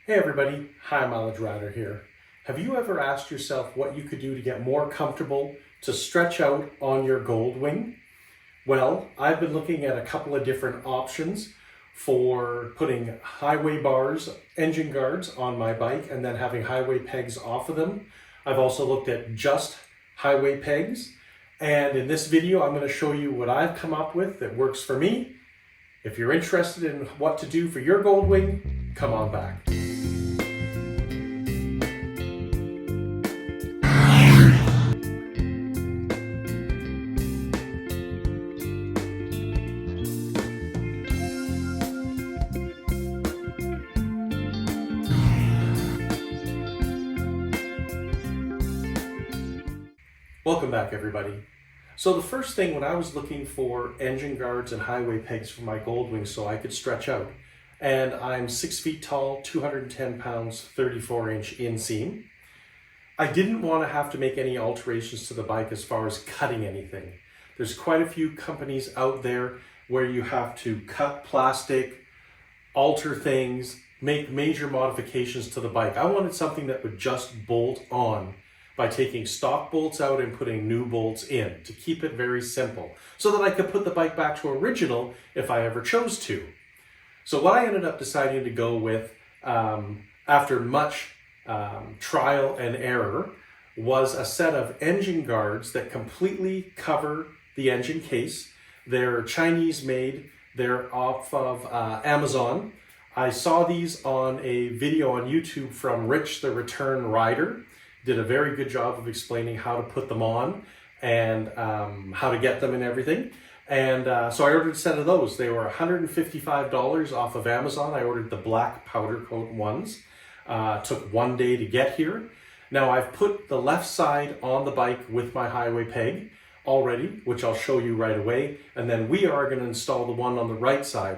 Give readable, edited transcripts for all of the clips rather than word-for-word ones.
Hey everybody, High Mileage Rider here. Have you ever asked yourself what you could do to get more comfortable to stretch out on your Goldwing? Well, I've been looking at a couple of different options for putting highway bars, engine guards on my bike and then having highway pegs off of them. I've also looked at just highway pegs, and in this video I'm going to show you what I've come up with that works for me. If you're interested in what to do for your Goldwing, come on back. Welcome back everybody. So the first thing when I was looking for engine guards and highway pegs for my Goldwing so I could stretch out, and I'm 6 feet tall, 210 pounds, 34-inch inseam, I didn't want to have to make any alterations to the bike as far as cutting anything. There's quite a few companies out there where you have to cut plastic, alter things, make major modifications to the bike. I wanted something that would just bolt on by taking stock bolts out and putting new bolts in to keep it very simple so that I could put the bike back to original if I ever chose to. So what I ended up deciding to go with after much trial and error was a set of engine guards that completely cover the engine case. They're Chinese made, they're off of Amazon. I saw these on a video on YouTube from Rich the Return Rider. Did a very good job of explaining how to put them on and how to get them and everything. And so I ordered a set of those. They were $155 off of Amazon. I ordered the black powder coat ones. Took 1 day to get here. Now I've put the left side on the bike with my highway peg already, which I'll show you right away. And then we are going to install the one on the right side.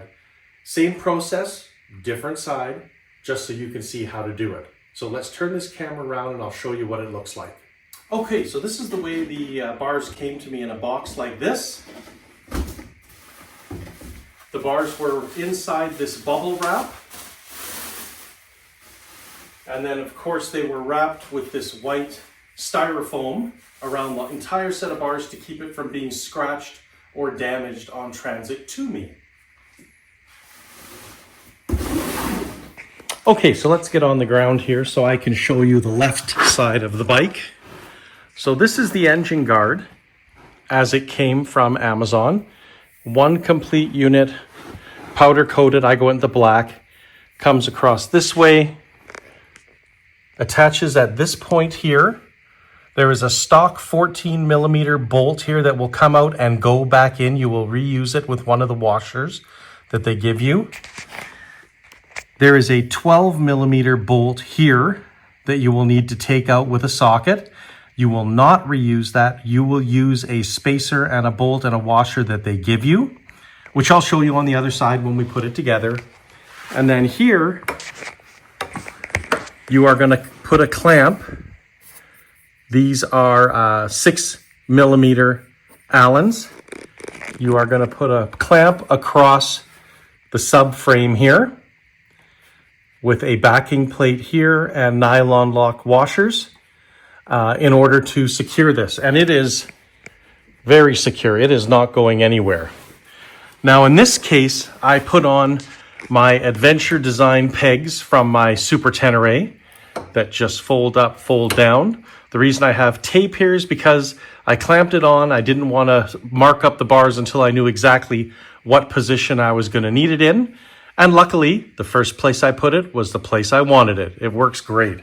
Same process, different side, just so you can see how to do it. So let's turn this camera around and I'll show you what it looks like. Okay, so this is the way the bars came to me in a box like this. The bars were inside this bubble wrap. And then of course they were wrapped with this white styrofoam around the entire set of bars to keep it from being scratched or damaged on transit to me. Okay, so let's get on the ground here so I can show you the left side of the bike. So this is the engine guard as it came from Amazon. One complete unit, powder coated, I go into black, comes across this way, attaches at this point here. There is a stock 14 millimeter bolt here that will come out and go back in. You will reuse it with one of the washers that they give you. There is a 12 millimeter bolt here that you will need to take out with a socket. You will not reuse that. You will use a spacer and a bolt and a washer that they give you, which I'll show you on the other side when we put it together. And then here, you are going to put a clamp. These are 6 millimeter Allens. You are going to put a clamp across the subframe here, with a backing plate here and nylon lock washers in order to secure this. And it is very secure. It is not going anywhere. Now in this case, I put on my Adventure Design pegs from my Super Tenere that just fold up, fold down. The reason I have tape here is because I clamped it on. I didn't want to mark up the bars until I knew exactly what position I was going to need it in. And luckily, the first place I put it was the place I wanted it. It works great.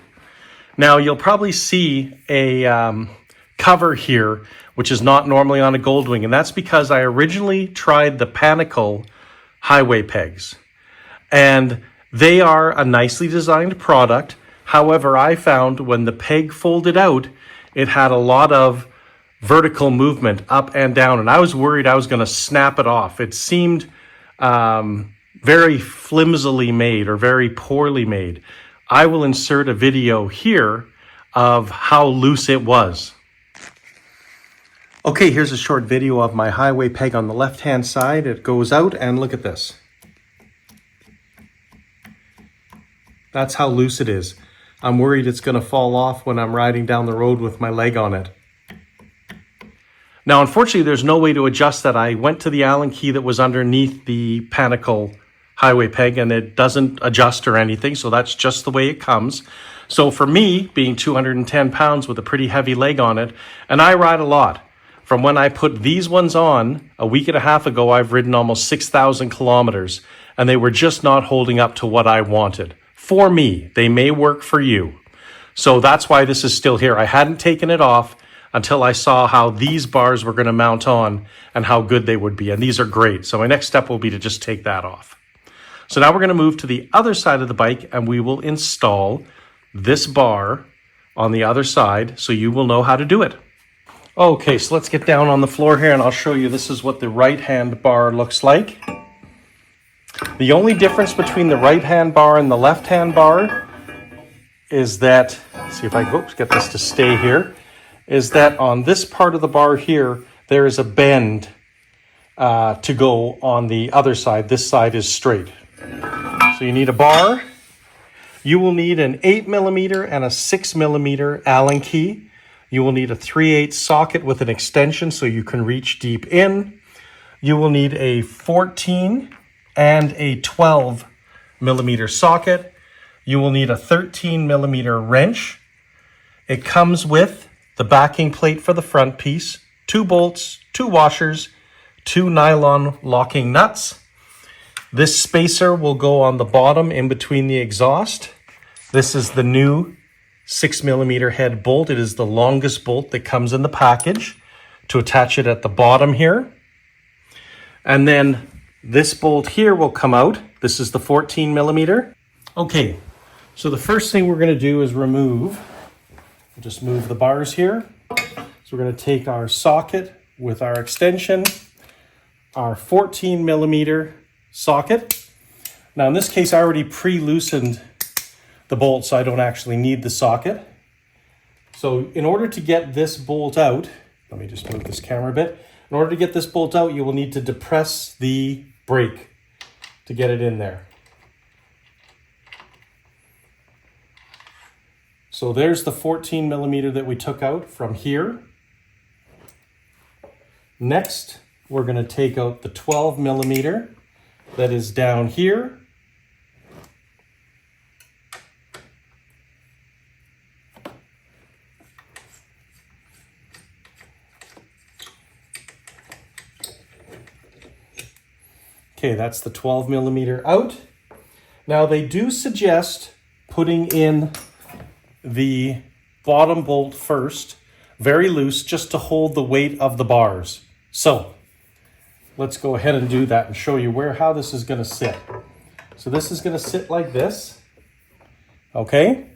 Now, you'll probably see a cover here, which is not normally on a Goldwing, and that's because I originally tried the Panicle highway pegs. And they are a nicely designed product. However, I found when the peg folded out, it had a lot of vertical movement up and down, and I was worried I was going to snap it off. It seemed very flimsily made or very poorly made. I will insert a video here of how loose it was. Okay, here's a short video of my highway peg on the left-hand side. It goes out and look at this. That's how loose it is. I'm worried it's going to fall off when I'm riding down the road with my leg on it. Now, unfortunately, there's no way to adjust that. I went to the Allen key that was underneath the panicle highway peg, and it doesn't adjust or anything, so that's just the way it comes. So for me, being 210 pounds with a pretty heavy leg on it, and I ride a lot. From when I put these ones on a week and a half ago, I've ridden almost 6,000 kilometers, and they were just not holding up to what I wanted. For me, they may work for you. So that's why this is still here. I hadn't taken it off until I saw how these bars were going to mount on and how good they would be. And these are great. So my next step will be to just take that off. So now we're going to move to the other side of the bike, and we will install this bar on the other side so you will know how to do it. Okay, so let's get down on the floor here and I'll show you. This is what the right-hand bar looks like. The only difference between the right-hand bar and the left-hand bar is that, let's see if I can get this to stay here, is that on this part of the bar here, there is a bend to go on the other side. This side is straight. So you need a bar. You will need an 8mm and a 6mm Allen key. You will need a 3/8 socket with an extension so you can reach deep in. You will need a 14 and a 12mm socket. You will need a 13mm wrench. It comes with the backing plate for the front piece, 2 bolts, 2 washers, 2 nylon locking nuts. This spacer will go on the bottom in between the exhaust. This is the new 6mm head bolt. It is the longest bolt that comes in the package to attach it at the bottom here. And then this bolt here will come out. This is the 14mm. Okay, so the first thing we're going to do is just move the bars here. So we're going to take our socket with our extension, our 14mm socket. Now in this case, I already pre-loosened the bolt, so I don't actually need the socket. So in order to get this bolt out, let me just move this camera a bit. In order to get this bolt out, you will need to depress the brake to get it in there. So there's the 14mm that we took out from here. Next, we're going to take out the 12mm that is down here. Okay, that's the 12mm out. Now they do suggest putting in the bottom bolt first, very loose, just to hold the weight of the bars. So let's go ahead and do that and show you how this is going to sit. So this is going to sit like this. Okay,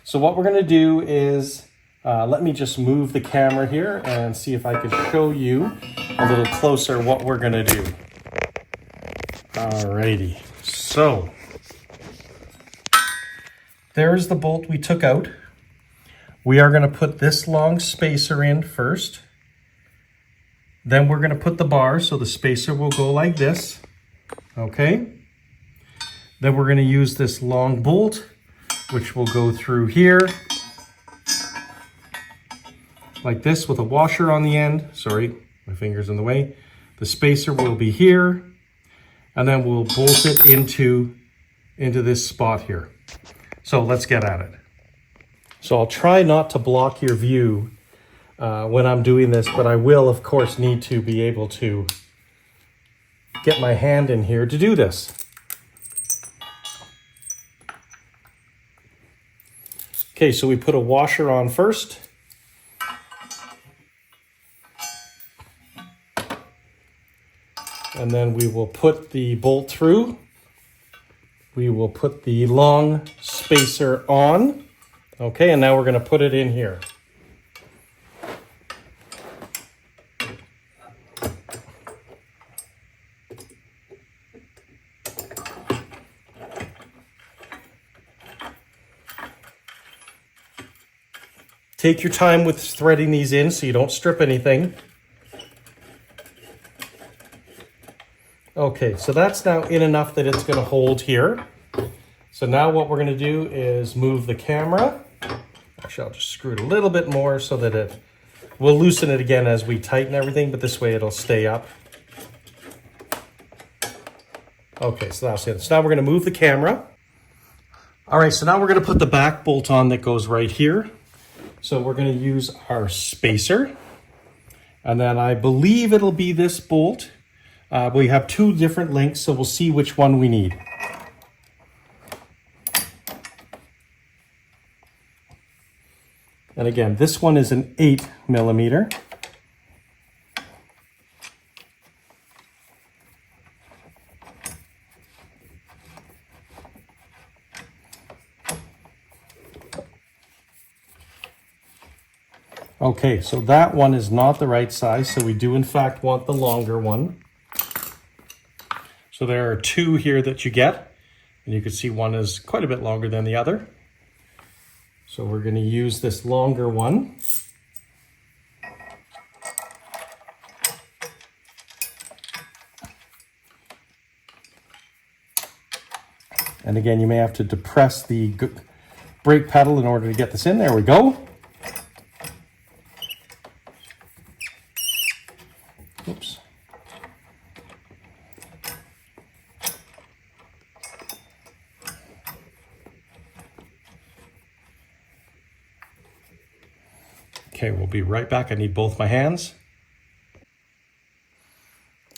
so what we're going to do is, let me just move the camera here and see if I can show you a little closer what we're going to do. Alrighty, so there's the bolt we took out. We are going to put this long spacer in first. Then we're going to put the bar, so the spacer will go like this. Okay. Then we're going to use this long bolt, which will go through here, like this, with a washer on the end. Sorry, my finger's in the way. The spacer will be here, and then we'll bolt it into this spot here. So let's get at it. So I'll try not to block your view when I'm doing this, but I will, of course, need to be able to get my hand in here to do this. Okay, so we put a washer on first. And then we will put the bolt through. We will put the long spacer on. Okay, and now we're going to put it in here. Take your time with threading these in so you don't strip anything. Okay, so that's now in enough that it's going to hold here. So So now what we're going to do is move the camera. Actually, I'll just screw it a little bit more so that we'll loosen it again as we tighten everything, but this way it'll stay up. Okay, so that's it. So now we're going to move the camera. All right, so now we're going to put the back bolt on that goes right here. So we're going to use our spacer. And then I believe it'll be this bolt. We have two different lengths, so we'll see which one we need. And again, this one is an 8mm. Okay, so that one is not the right size, so we do in fact want the longer one. So there are two here that you get, and you can see one is quite a bit longer than the other. So we're going to use this longer one. And again, you may have to depress the brake pedal in order to get this in. There we go. Oops. Okay, we'll be right back. I need both my hands.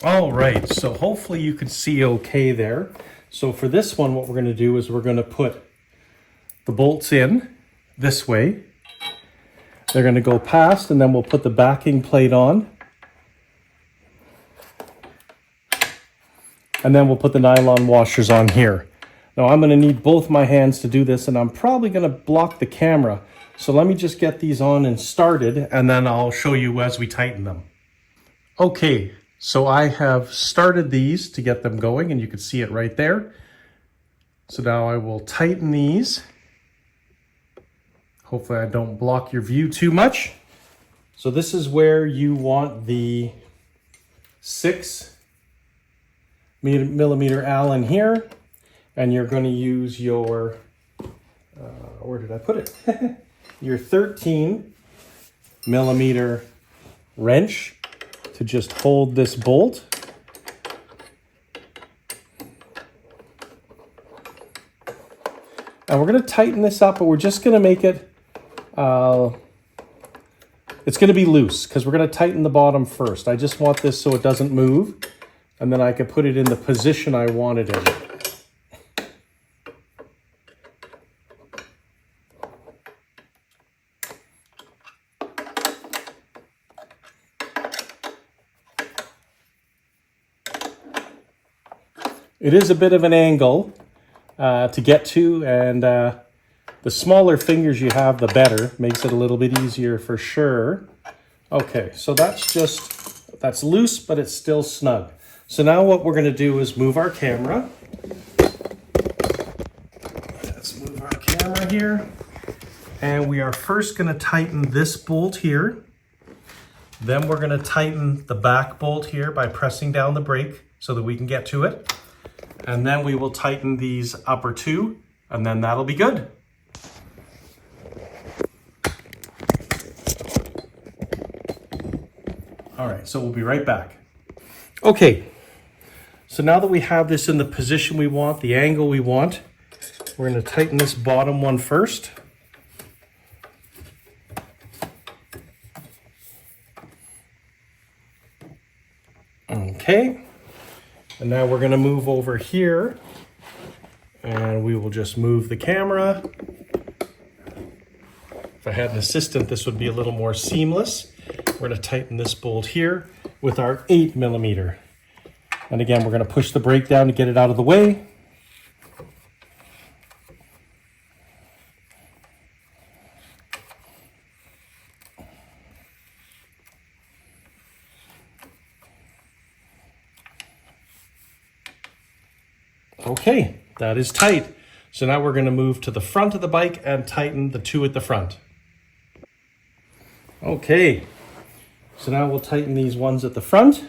All right, so hopefully you can see okay there. So for this one, what we're going to do is we're going to put the bolts in this way. They're going to go past, and then we'll put the backing plate on. And then we'll put the nylon washers on here. Now I'm going to need both my hands to do this, and I'm probably going to block the camera. So let me just get these on and started, and then I'll show you as we tighten them. Okay, so I have started these to get them going, and you can see it right there. So now I will tighten these. Hopefully I don't block your view too much. So this is where you want the 6mm Allen here, and you're going to use your, where did I put it? Your 13mm wrench to just hold this bolt. And we're going to tighten this up, but we're just going to make it, it's going to be loose because we're going to tighten the bottom first. I just want this so it doesn't move, and then I can put it in the position I want it in. It is a bit of an angle to get to, and the smaller fingers you have, the better. Makes it a little bit easier for sure. Okay, so that's loose, but it's still snug. So now what we're going to do is move our camera. Let's move our camera here. And we are first going to tighten this bolt here. Then we're going to tighten the back bolt here by pressing down the brake so that we can get to it. And then we will tighten these upper two, and then that'll be good. All right, so we'll be right back. Okay, so now that we have this in the position we want, the angle we want, we're going to tighten this bottom one first. Okay. And now we're going to move over here, and we will just move the camera. If I had an assistant, this would be a little more seamless. We're going to tighten this bolt here with our 8mm. And again, we're going to push the brake down to get it out of the way. Okay, that is tight. So now we're going to move to the front of the bike and tighten the two at the front. Okay, so now we'll tighten these ones at the front.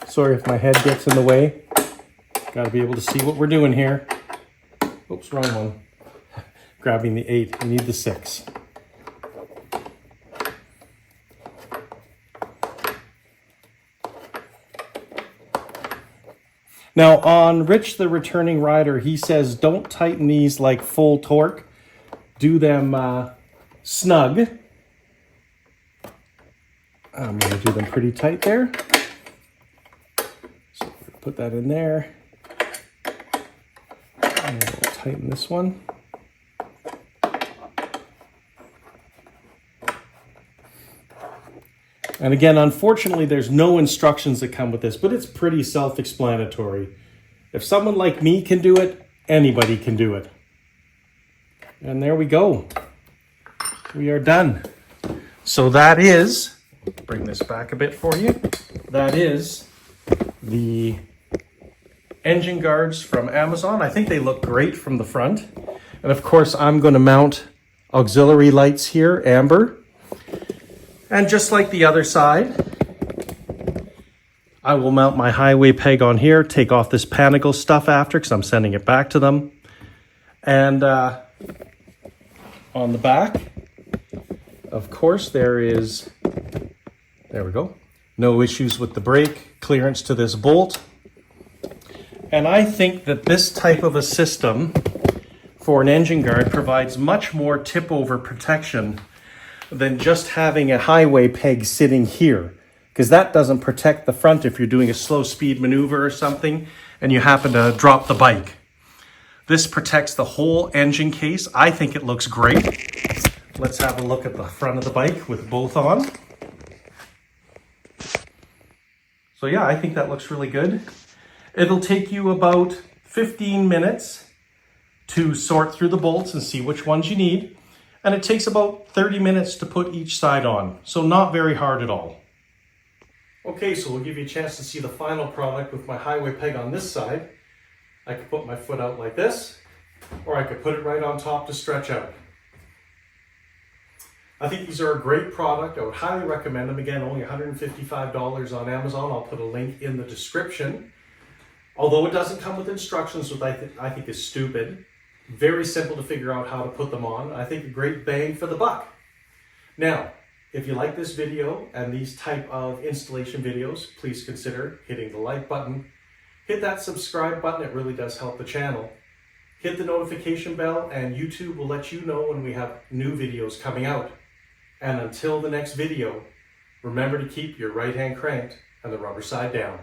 Sorry if my head gets in the way. Got to be able to see what we're doing here. Oops, wrong one. Grabbing the 8, we need the 6. Now on Rich, the returning rider, he says don't tighten these like full torque. Do them snug. I'm going to do them pretty tight there. So put that in there. And we'll tighten this one. And again, unfortunately, there's no instructions that come with this, but it's pretty self-explanatory. If someone like me can do it, anybody can do it. And there we go. We are done. So that is, bring this back a bit for you. That is the engine guards from Amazon. I think they look great from the front. And of course, I'm going to mount auxiliary lights here, amber. And just like the other side, I will mount my highway peg on here, take off this panicle stuff after because I'm sending it back to them. And on the back, of course, there we go, no issues with the brake, clearance to this bolt. And I think that this type of a system for an engine guard provides much more tip-over protection than just having a highway peg sitting here, because that doesn't protect the front if you're doing a slow speed maneuver or something and you happen to drop the bike. This protects the whole engine case. I think it looks great. Let's have a look at the front of the bike with both on. So yeah, I think that looks really good. It'll take you about 15 minutes to sort through the bolts and see which ones you need. And it takes about 30 minutes to put each side on, so not very hard at all. Okay, so we'll give you a chance to see the final product with my highway peg on this side. I could put my foot out like this, or I could put it right on top to stretch out. I think these are a great product. I would highly recommend them. Again, only $155 on Amazon. I'll put a link in the description. Although it doesn't come with instructions, which I think is stupid. Very simple to figure out how to put them on. I think a great bang for the buck. Now, if you like this video and these type of installation videos, please consider hitting the like button. Hit that subscribe button, it really does help the channel. Hit the notification bell and YouTube will let you know when we have new videos coming out. And until the next video, remember to keep your right hand cranked and the rubber side down.